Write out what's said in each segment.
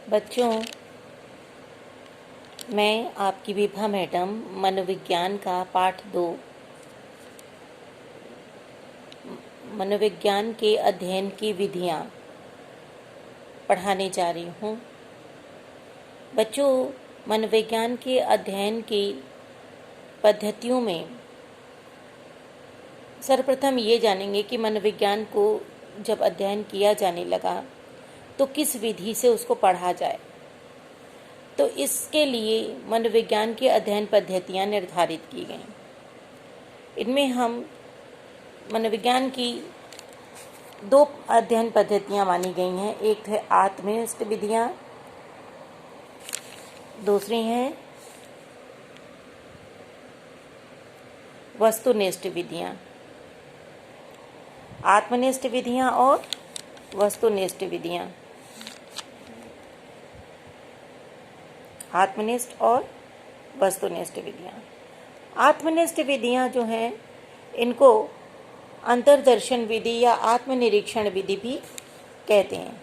बच्चों, मैं आपकी विभा मैडम मनोविज्ञान का पाठ 2 मनोविज्ञान के अध्ययन की विधियाँ पढ़ाने जा रही हूँ। बच्चों, मनोविज्ञान के अध्ययन की पद्धतियों में सर्वप्रथम ये जानेंगे कि मनोविज्ञान को जब अध्ययन किया जाने लगा तो किस विधि से उसको पढ़ा जाए। तो इसके लिए मनोविज्ञान की अध्ययन पद्धतियाँ निर्धारित की गई। इनमें हम मनोविज्ञान की 2 अध्ययन पद्धतियाँ मानी गई हैं। एक है आत्मनिष्ठ विधियाँ, दूसरी हैं वस्तुनिष्ठ विधियाँ। आत्मनिष्ठ विधियाँ और वस्तुनिष्ठ विधियाँ। आत्मनिष्ठ और वस्तुनिष्ठ विधियाँ। आत्मनिष्ठ विधियाँ जो हैं, इनको अंतर्दर्शन विधि या आत्मनिरीक्षण विधि भी कहते हैं।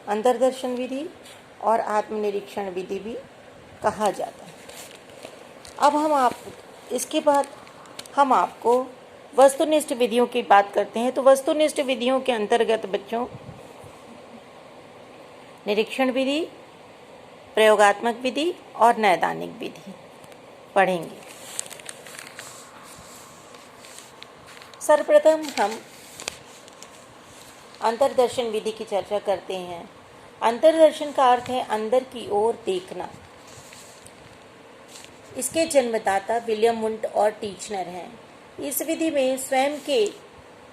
अंतर्दर्शन विधि और आत्मनिरीक्षण विधि भी कहा जाता है। अब इसके बाद हम आपको वस्तुनिष्ठ विधियों की बात करते हैं। तो वस्तुनिष्ठ विधियों के अंतर्गत बच्चों निरीक्षण विधि, प्रयोगात्मक विधि और नैदानिक विधि पढ़ेंगे। सर्वप्रथम हम अंतर्दर्शन विधि की चर्चा करते हैं। अंतर्दर्शन का अर्थ है अंदर की ओर देखना। इसके जन्मदाता विलियम वुंट और टीचनर हैं। इस विधि में स्वयं के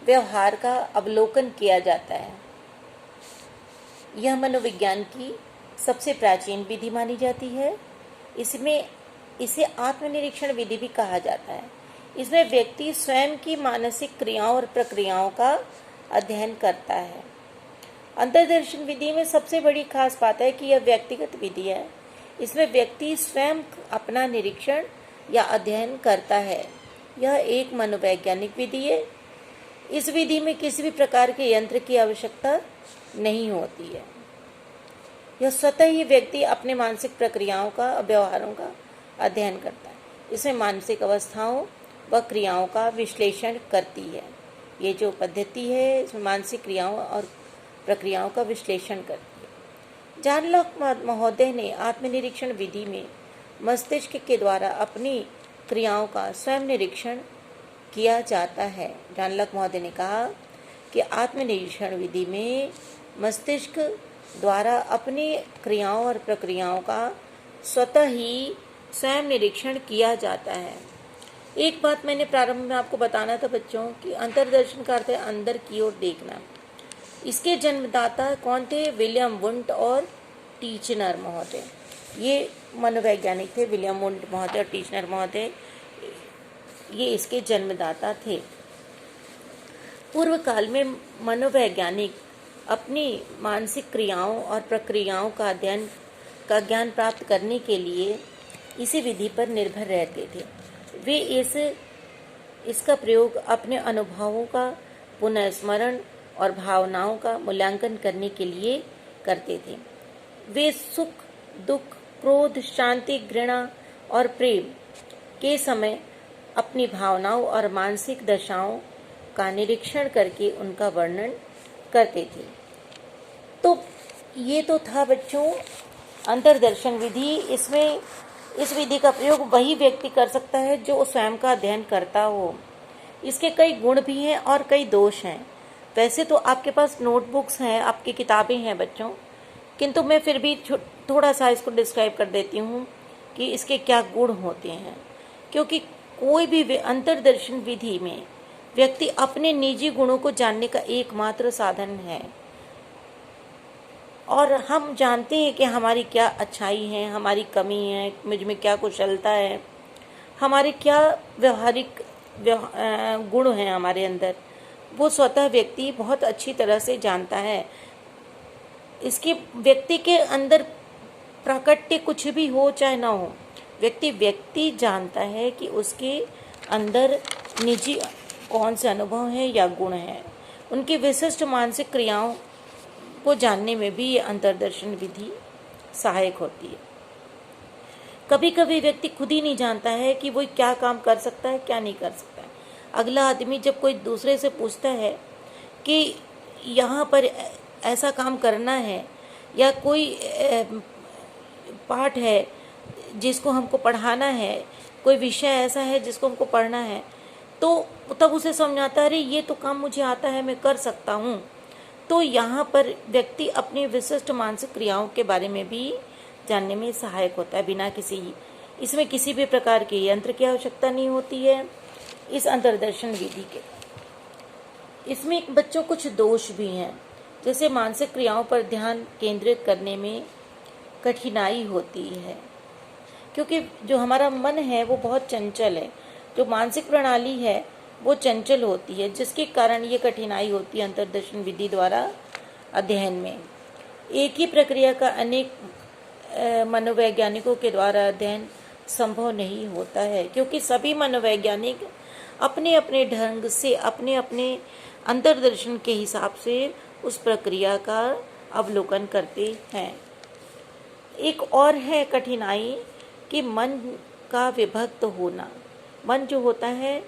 व्यवहार का अवलोकन किया जाता है। यह मनोविज्ञान की सबसे प्राचीन विधि मानी जाती है। इसे आत्मनिरीक्षण विधि भी कहा जाता है। इसमें व्यक्ति स्वयं की मानसिक क्रियाओं और प्रक्रियाओं का अध्ययन करता है। अंतर्दर्शन विधि में सबसे बड़ी खास बात है कि यह व्यक्तिगत विधि है। इसमें व्यक्ति स्वयं अपना निरीक्षण या अध्ययन करता है। यह एक मनोवैज्ञानिक विधि है। इस विधि में किसी भी प्रकार के यंत्र की आवश्यकता नहीं होती है। यह स्वतः ही व्यक्ति अपने मानसिक प्रक्रियाओं का, व्यवहारों का अध्ययन करता है। इसमें मानसिक अवस्थाओं व क्रियाओं का विश्लेषण करती है। ये जो पद्धति है, इसमें मानसिक क्रियाओं और प्रक्रियाओं का विश्लेषण करती है। जॉन लॉक महोदय ने आत्मनिरीक्षण विधि में मस्तिष्क के द्वारा अपनी क्रियाओं का स्वयं निरीक्षण किया जाता है। जॉन लॉक महोदय ने कहा कि आत्मनिरीक्षण विधि में मस्तिष्क द्वारा अपनी क्रियाओं और प्रक्रियाओं का स्वतः ही स्वयं निरीक्षण किया जाता है। एक बात मैंने प्रारंभ में आपको बताना था बच्चों कि अंतर्दर्शन का अर्थ है अंदर की ओर देखना। इसके जन्मदाता कौन थे? विलियम वुंट और टीचनर महोदय। ये मनोवैज्ञानिक थे। विलियम वुंट महोदय और टीचनर महोदय ये इसके जन्मदाता थे। पूर्व काल में मनोवैज्ञानिक अपनी मानसिक क्रियाओं और प्रक्रियाओं का ज्ञान प्राप्त करने के लिए इसी विधि पर निर्भर रहते थे। वे इसका प्रयोग अपने अनुभवों का पुनर्स्मरण और भावनाओं का मूल्यांकन करने के लिए करते थे। वे सुख, दुख, क्रोध, शांति, घृणा और प्रेम के समय अपनी भावनाओं और मानसिक दशाओं का निरीक्षण करके उनका वर्णन करते थे। तो ये तो था बच्चों अंतर्दर्शन विधि। इसमें इस विधि का प्रयोग वही व्यक्ति कर सकता है जो स्वयं का अध्ययन करता हो। इसके कई गुण भी हैं और कई दोष हैं। वैसे तो आपके पास नोटबुक्स हैं, आपकी किताबें हैं बच्चों, किंतु मैं फिर भी थोड़ा सा इसको डिस्क्राइब कर देती हूँ कि इसके क्या गुण होते हैं। क्योंकि कोई भी अंतर्दर्शन विधि में व्यक्ति अपने निजी गुणों को जानने का एकमात्र साधन है। और हम जानते हैं कि हमारी क्या अच्छाई है, हमारी कमी है, मुझ में क्या कुशलता है, हमारे क्या व्यवहारिक गुण हैं हमारे अंदर, वो स्वतः व्यक्ति बहुत अच्छी तरह से जानता है। इसके व्यक्ति के अंदर प्राकट्य कुछ भी हो चाहे ना हो, व्यक्ति जानता है कि उसके अंदर निजी कौन से अनुभव हैं या गुण हैं। उनकी विशिष्ट मानसिक क्रियाओं को जानने में भी ये अंतर्दर्शन विधि सहायक होती है। कभी कभी व्यक्ति खुद ही नहीं जानता है कि वो क्या काम कर सकता है, क्या नहीं कर सकता है। अगला आदमी जब कोई दूसरे से पूछता है कि यहाँ पर ऐसा काम करना है या कोई पाठ है जिसको हमको पढ़ाना है, कोई विषय ऐसा है जिसको हमको पढ़ना है, तो तब उसे समझ आता है अरे ये तो काम मुझे आता है, मैं कर सकता हूँ। तो यहाँ पर व्यक्ति अपनी विशिष्ट मानसिक क्रियाओं के बारे में भी जानने में सहायक होता है, बिना इसमें किसी भी प्रकार के यंत्र की आवश्यकता नहीं होती है इस अंतर्दर्शन विधि के। इसमें बच्चों कुछ दोष भी हैं, जैसे मानसिक क्रियाओं पर ध्यान केंद्रित करने में कठिनाई होती है, क्योंकि जो हमारा मन है वो बहुत चंचल है, जो मानसिक प्रणाली है वो चंचल होती है, जिसके कारण ये कठिनाई होती है अंतर्दर्शन विधि द्वारा अध्ययन में। एक ही प्रक्रिया का अनेक मनोवैज्ञानिकों के द्वारा अध्ययन संभव नहीं होता है, क्योंकि सभी मनोवैज्ञानिक अपने अपने ढंग से अपने अपने अंतर्दर्शन के हिसाब से उस प्रक्रिया का अवलोकन करते हैं। एक और है कठिनाई कि मन का विभक्त होना। मन जो होता है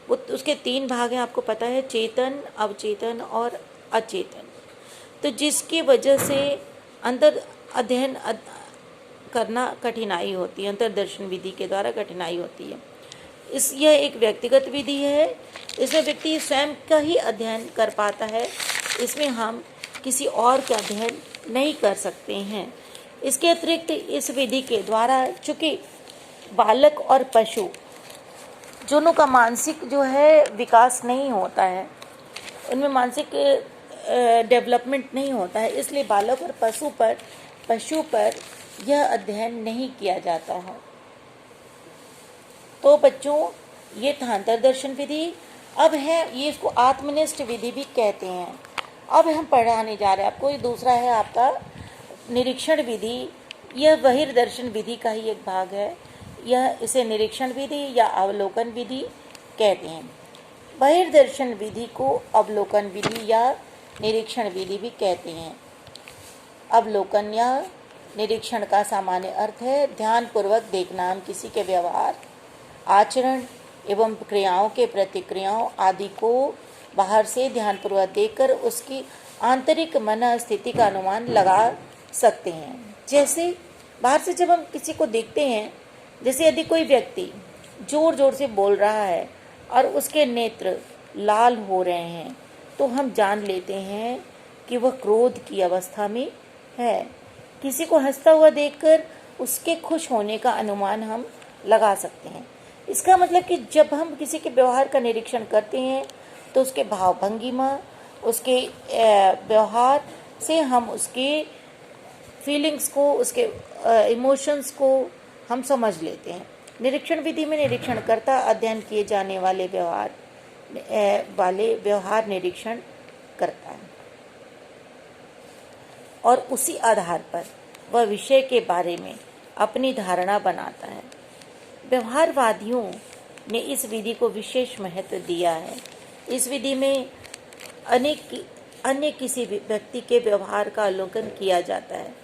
वो उसके 3 भाग हैं, आपको पता है, चेतन, अवचेतन और अचेतन। तो जिसकी वजह से अध्ययन करना कठिनाई होती है, अंतर्दर्शन विधि के द्वारा कठिनाई होती है। यह एक व्यक्तिगत विधि है, इसमें व्यक्ति स्वयं का ही अध्ययन कर पाता है, इसमें हम किसी और का अध्ययन नहीं कर सकते हैं। इसके अतिरिक्त इस विधि के द्वारा चूँकि बालक और पशु दोनों का मानसिक जो है विकास नहीं होता है, उनमें मानसिक डेवलपमेंट नहीं होता है, इसलिए बालक और पशु पर यह अध्ययन नहीं किया जाता है। तो बच्चों, ये था अंतर्दर्शन विधि। अब है ये, इसको आत्मनिष्ठ विधि भी कहते हैं। अब हम पढ़ाने जा रहे हैं आपको, ये दूसरा है आपका निरीक्षण विधि। यह बहिर्दर्शन विधि का ही एक भाग है। यह इसे निरीक्षण विधि या अवलोकन विधि कहते हैं। बहिर्दर्शन विधि को अवलोकन विधि या निरीक्षण विधि भी कहते हैं। अवलोकन या निरीक्षण का सामान्य अर्थ है ध्यानपूर्वक देखना। हम किसी के व्यवहार, आचरण एवं क्रियाओं के प्रतिक्रियाओं आदि को बाहर से ध्यानपूर्वक देखकर उसकी आंतरिक मन स्थिति का अनुमान लगा सकते हैं। जैसे बाहर से जब हम किसी को देखते हैं, जैसे यदि कोई व्यक्ति जोर जोर से बोल रहा है और उसके नेत्र लाल हो रहे हैं, तो हम जान लेते हैं कि वह क्रोध की अवस्था में है। किसी को हंसता हुआ देखकर उसके खुश होने का अनुमान हम लगा सकते हैं। इसका मतलब कि जब हम किसी के व्यवहार का निरीक्षण करते हैं तो उसके भाव भंगिमा, उसके व्यवहार से हम उसके फीलिंग्स को, उसके इमोशंस को हम समझ लेते हैं। निरीक्षण विधि में निरीक्षणकर्ता अध्ययन किए जाने वाले व्यवहार निरीक्षण करता है और उसी आधार पर वह विषय के बारे में अपनी धारणा बनाता है। व्यवहारवादियों ने इस विधि को विशेष महत्व दिया है। इस विधि में अन्य किसी भी व्यक्ति के व्यवहार का अवलोकन किया जाता है।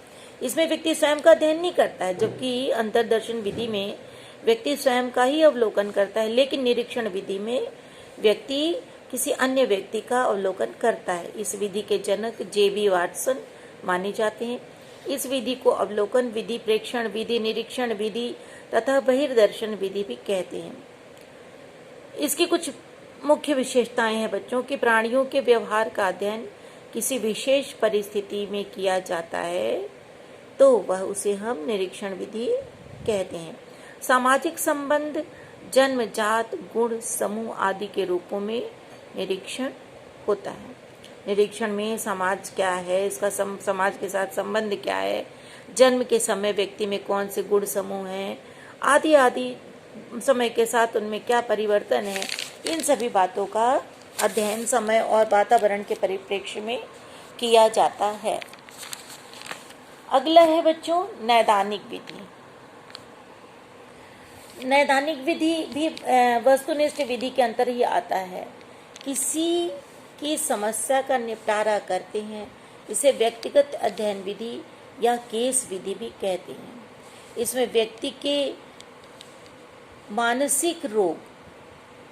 इसमें व्यक्ति स्वयं का अध्ययन नहीं करता है, जबकि अंतर्दर्शन विधि में व्यक्ति स्वयं का ही अवलोकन करता है, लेकिन निरीक्षण विधि में व्यक्ति किसी अन्य व्यक्ति का अवलोकन करता है। इस विधि के जनक J.B. वाटसन माने जाते हैं। इस विधि को अवलोकन विधि, प्रेक्षण विधि, निरीक्षण विधि तथा बहिर्दर्शन विधि भी कहते हैं। इसकी कुछ मुख्य विशेषताएं हैं बच्चों कि प्राणियों के व्यवहार का अध्ययन किसी विशेष परिस्थिति में किया जाता है तो वह उसे हम निरीक्षण विधि कहते हैं। सामाजिक संबंध, जन्म, जात, गुण, समूह आदि के रूपों में निरीक्षण होता है। निरीक्षण में समाज क्या है, इसका समाज के साथ संबंध क्या है, जन्म के समय व्यक्ति में कौन से गुण समूह हैं, आदि आदि, समय के साथ उनमें क्या परिवर्तन है, इन सभी बातों का अध्ययन समय और वातावरण के परिप्रेक्ष्य में किया जाता है। अगला है बच्चों नैदानिक विधि। नैदानिक विधि भी वस्तुनिष्ठ विधि के अंतर ही आता है। किसी की समस्या का निपटारा करते हैं इसे व्यक्तिगत अध्ययन विधि या केस विधि भी कहते हैं। इसमें व्यक्ति के मानसिक रोग,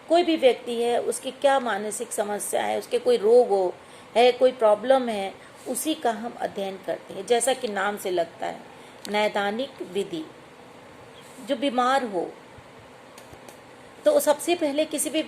कोई भी व्यक्ति है उसकी क्या मानसिक समस्या है, उसके कोई रोग हो है, कोई प्रॉब्लम है, उसी का हम अध्ययन करते हैं। जैसा कि नाम से लगता है, नैदानिक विधि। जो बीमार हो तो सबसे पहले किसी भी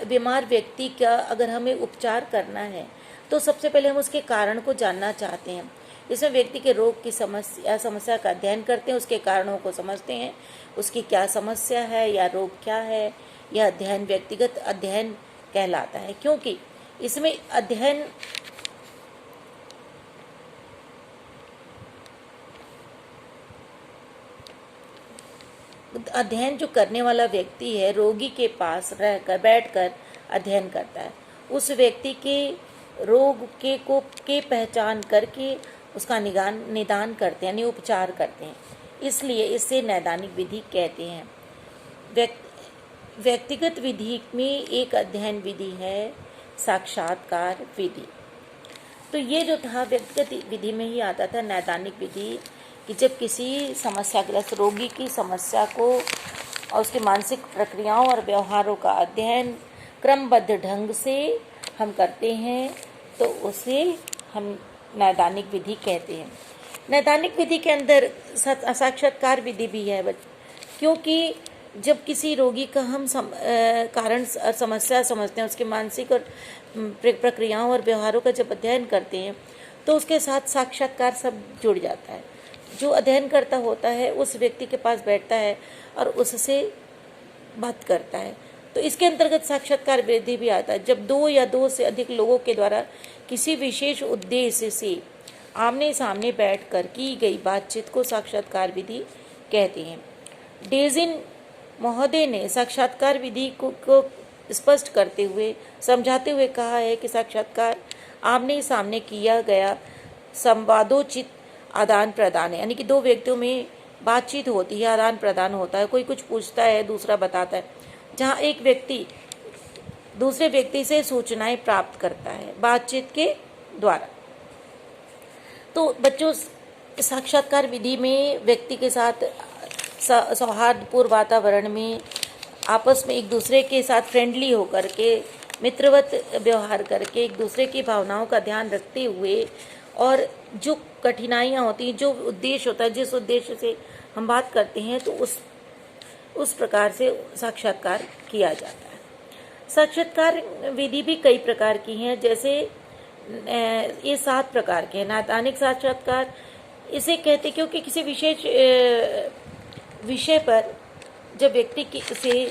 बीमार व्यक्ति का अगर हमें उपचार करना है तो सबसे पहले हम उसके कारण को जानना चाहते हैं। इसमें व्यक्ति के रोग की समस्या का अध्ययन करते हैं, उसके कारणों को समझते हैं, उसकी क्या समस्या है या रोग क्या है। यह अध्ययन व्यक्तिगत अध्ययन कहलाता है, क्योंकि इसमें अध्ययन जो करने वाला व्यक्ति है रोगी के पास रहकर बैठकर अध्ययन करता है। उस व्यक्ति के रोग के पहचान करके उसका निदान करते हैं, यानी उपचार करते हैं। इसलिए इसे नैदानिक विधि कहते हैं। व्यक्तिगत विधि में एक अध्ययन विधि है साक्षात्कार विधि। तो ये जो था व्यक्तिगत विधि में ही आता था नैदानिक विधि, कि जब किसी समस्याग्रस्त रोगी की समस्या को और उसकी मानसिक प्रक्रियाओं और व्यवहारों का अध्ययन क्रमबद्ध ढंग से हम करते हैं तो उसे हम नैदानिक विधि कहते हैं। नैदानिक विधि के अंदर साक्षात्कार विधि भी है, क्योंकि जब किसी रोगी का हम कारण और समस्या समझते हैं, उसके मानसिक और प्रक्रियाओं और व्यवहारों का जब अध्ययन करते हैं तो उसके साथ साक्षात्कार सब जुड़ जाता है। जो अध्ययन करता होता है उस व्यक्ति के पास बैठता है और उससे बात करता है। तो इसके अंतर्गत साक्षात्कार विधि भी आता है, जब दो या दो से अधिक लोगों के द्वारा किसी विशेष उद्देश्य से आमने सामने बैठकर की गई बातचीत को साक्षात्कार विधि कहते हैं। डेजिन महोदय ने साक्षात्कार विधि को स्पष्ट करते हुए समझाते हुए कहा है कि साक्षात्कार आमने सामने किया गया संवादोचित आदान प्रदान है, यानी कि दो व्यक्तियों में बातचीत होती है, आदान प्रदान होता है, कोई कुछ पूछता है, दूसरा बताता है, जहाँ एक व्यक्ति दूसरे व्यक्ति से सूचनाएं प्राप्त करता है बातचीत के द्वारा। तो बच्चों, साक्षात्कार विधि में व्यक्ति के साथ सौहार्दपूर्ण वातावरण में आपस में एक दूसरे के साथ फ्रेंडली होकर के मित्रवत व्यवहार करके एक दूसरे की भावनाओं का ध्यान रखते हुए और जो कठिनाइयाँ होती हैं, जो उद्देश्य होता है, जिस उद्देश्य से हम बात करते हैं, तो उस प्रकार से साक्षात्कार किया जाता है। साक्षात्कार विधि भी कई प्रकार की हैं, जैसे ये 7 प्रकार के हैं। नैदानिक साक्षात्कार इसे कहते क्योंकि किसी विशेष विषय पर जब व्यक्ति से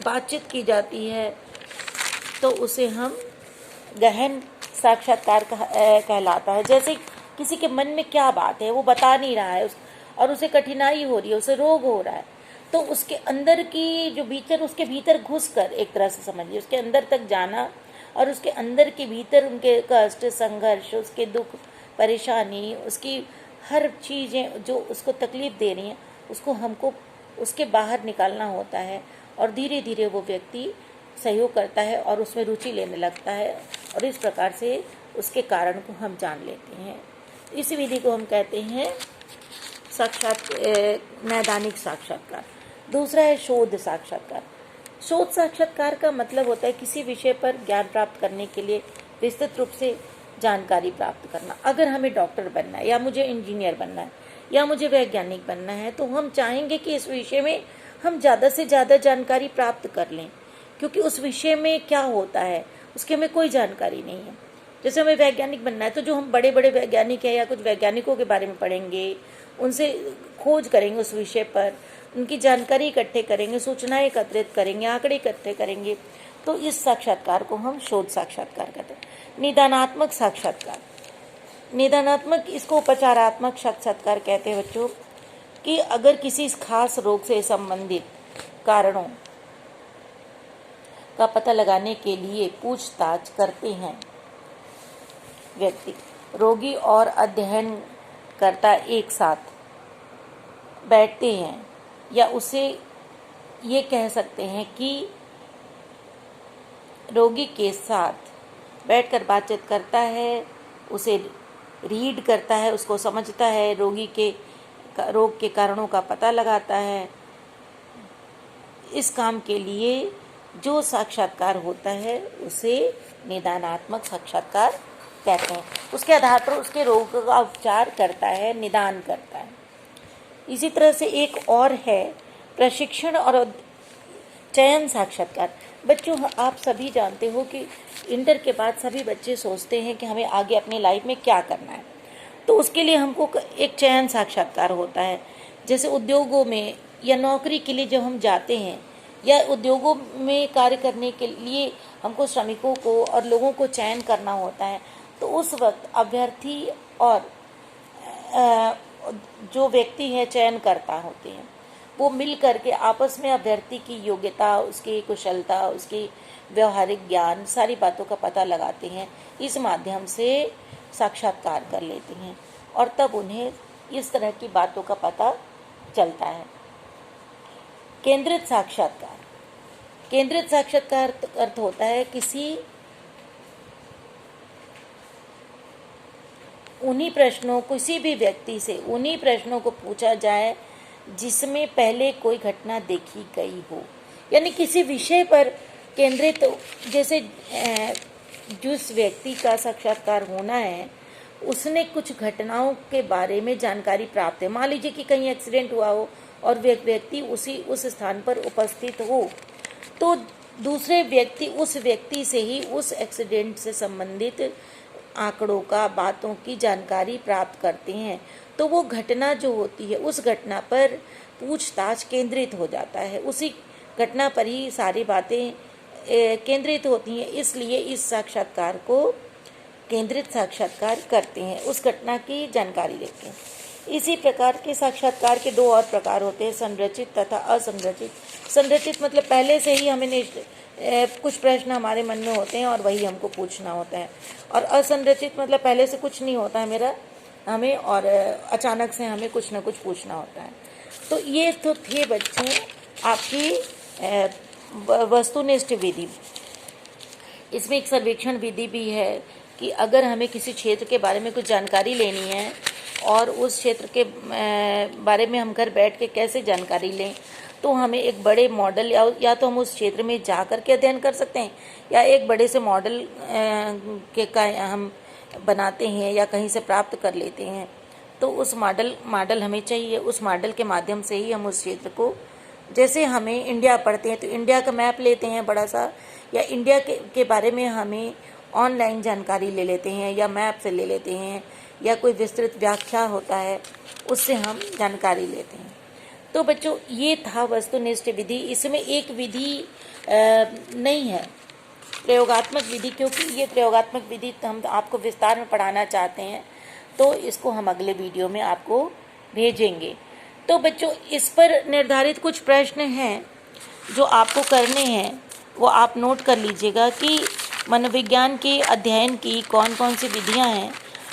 बातचीत की जाती है तो उसे हम गहन साक्षात्कार कहलाता है। जैसे किसी के मन में क्या बात है वो बता नहीं रहा है और उसे कठिनाई हो रही है, उसे रोग हो रहा है, तो उसके अंदर की जो भीतर, उसके भीतर घुसकर एक तरह से समझिए, उसके अंदर तक जाना और उसके अंदर के भीतर उनके कष्ट, संघर्ष, उसके दुख, परेशानी, उसकी हर चीज़ें जो उसको तकलीफ दे रही हैं, उसको हमको उसके बाहर निकालना होता है। और धीरे धीरे वो व्यक्ति सहयोग करता है और उसमें रुचि लेने लगता है और इस प्रकार से उसके कारण को हम जान लेते हैं। इस विधि को हम कहते हैं नैदानिक साक्षात्कार। दूसरा है शोध साक्षात्कार। शोध साक्षात्कार का मतलब होता है किसी विषय पर ज्ञान प्राप्त करने के लिए विस्तृत रूप से जानकारी प्राप्त करना। अगर हमें डॉक्टर बनना है या मुझे इंजीनियर बनना है या मुझे वैज्ञानिक बनना है तो हम चाहेंगे कि इस विषय में हम ज़्यादा से ज़्यादा जानकारी प्राप्त कर लें, क्योंकि उस विषय में क्या होता है उसके हमें कोई जानकारी नहीं है। जैसे हमें वैज्ञानिक बनना है तो जो हम बड़े बड़े वैज्ञानिक हैं या कुछ वैज्ञानिकों के बारे में पढ़ेंगे, उनसे खोज करेंगे उस विषय पर, उनकी जानकारी इकट्ठे करेंगे, सूचनाएं एकत्रित करेंगे, आंकड़े इकट्ठे करेंगे, तो इस साक्षात्कार को हम शोध साक्षात्कार कहते हैं। निदानात्मक साक्षात्कार, निदानात्मक इसको उपचारात्मक साक्षात्कार कहते हैं बच्चों, कि अगर किसी खास रोग से संबंधित कारणों का पता लगाने के लिए पूछताछ करते हैं व्यक्ति, रोगी और अध्ययनकर्ता एक साथ बैठते हैं, या उसे ये कह सकते हैं कि रोगी के साथ बैठकर बातचीत करता है उसे रीड करता है, उसको समझता है, रोग के कारणों का पता लगाता है। इस काम के लिए जो साक्षात्कार होता है उसे निदानात्मक साक्षात्कार कहते हैं। उसके आधार पर उसके रोग का उपचार करता है, निदान करता है। इसी तरह से एक और है प्रशिक्षण और चयन साक्षात्कार। बच्चों, आप सभी जानते हो कि इंटर के बाद सभी बच्चे सोचते हैं कि हमें आगे अपनी लाइफ में क्या करना है, तो उसके लिए हमको एक चयन साक्षात्कार होता है। जैसे उद्योगों में या नौकरी के लिए जब हम जाते हैं या उद्योगों में कार्य करने के लिए हमको श्रमिकों को और लोगों को चयन करना होता है, तो उस वक्त अभ्यर्थी और जो व्यक्ति है चयनकर्ता होते हैं, वो मिल करके आपस में अभ्यर्थी की योग्यता, उसकी कुशलता, उसकी व्यवहारिक ज्ञान, सारी बातों का पता लगाते हैं। इस माध्यम से साक्षात्कार कर लेते हैं और तब उन्हें इस तरह की बातों का पता चलता है। केंद्रित साक्षात्कार। केंद्रित साक्षात्कार अर्थ होता है किसी भी व्यक्ति से उन्हीं प्रश्नों को पूछा जाए जिसमें पहले कोई घटना देखी गई हो, यानी किसी विषय पर केंद्रित। जैसे जिस व्यक्ति का साक्षात्कार होना है उसने कुछ घटनाओं के बारे में जानकारी प्राप्त है। मान लीजिए कि कहीं एक्सीडेंट हुआ हो और व्यक्ति उस स्थान पर उपस्थित हो, तो दूसरे व्यक्ति उस व्यक्ति से ही उस एक्सीडेंट से संबंधित आंकड़ों का, बातों की जानकारी प्राप्त करते हैं। तो वो घटना जो होती है उस घटना पर पूछताछ केंद्रित हो जाता है, उसी घटना पर ही सारी बातें केंद्रित होती हैं। इसलिए इस साक्षात्कार को केंद्रित साक्षात्कार करते हैं, उस घटना की जानकारी लेते हैं। इसी प्रकार के साक्षात्कार के दो और प्रकार होते हैं, संरचित तथा असंरचित। संरचित मतलब पहले से ही हमें कुछ प्रश्न हमारे मन में होते हैं और वही हमको पूछना होता है, और असंरचित मतलब पहले से कुछ नहीं होता है हमें और अचानक से हमें कुछ ना कुछ पूछना होता है। तो ये तो थे बच्चों आपकी वस्तुनिष्ठ विधि। इसमें एक सर्वेक्षण विधि भी है कि अगर हमें किसी क्षेत्र के बारे में कुछ जानकारी लेनी है और उस क्षेत्र के बारे में हम घर बैठ के कैसे जानकारी लें, तो हमें एक बड़े मॉडल या तो हम उस क्षेत्र में जा कर के अध्ययन कर सकते हैं, या एक बड़े से मॉडल का हम बनाते हैं या कहीं से प्राप्त कर लेते हैं। तो उस मॉडल हमें चाहिए। उस मॉडल के माध्यम से ही हम उस क्षेत्र को, जैसे हमें इंडिया पढ़ते हैं तो इंडिया का मैप लेते हैं बड़ा सा, या इंडिया के बारे में हमें ऑनलाइन जानकारी ले लेते हैं या मैप से ले लेते हैं, या कोई विस्तृत व्याख्या होता है उससे हम जानकारी लेते हैं। तो बच्चों, ये था वस्तुनिष्ठ विधि। इसमें एक विधि नहीं है, प्रयोगात्मक विधि, क्योंकि ये प्रयोगात्मक विधि हम आपको विस्तार में पढ़ाना चाहते हैं, तो इसको हम अगले वीडियो में आपको भेजेंगे। तो बच्चों, इस पर निर्धारित कुछ प्रश्न हैं जो आपको करने हैं, वो आप नोट कर लीजिएगा कि मनोविज्ञान के अध्ययन की कौन कौन सी विधियां हैं।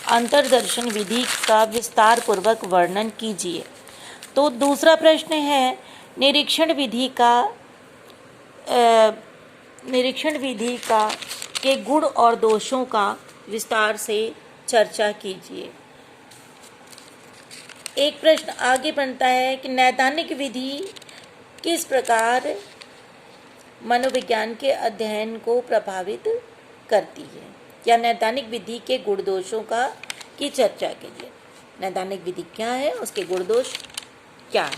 अंतर्दर्शन विधि का विस्तार पूर्वक वर्णन कीजिए। तो दूसरा प्रश्न है निरीक्षण विधि का के गुण और दोषों का विस्तार से चर्चा कीजिए। एक प्रश्न आगे बनता है कि नैदानिक विधि किस प्रकार मनोविज्ञान के अध्ययन को प्रभावित करती है, या नैदानिक विधि के गुण दोषों की चर्चा कीजिए। नैदानिक विधि क्या है, उसके गुण दोष क्या है।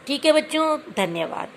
ठीक है बच्चों, धन्यवाद।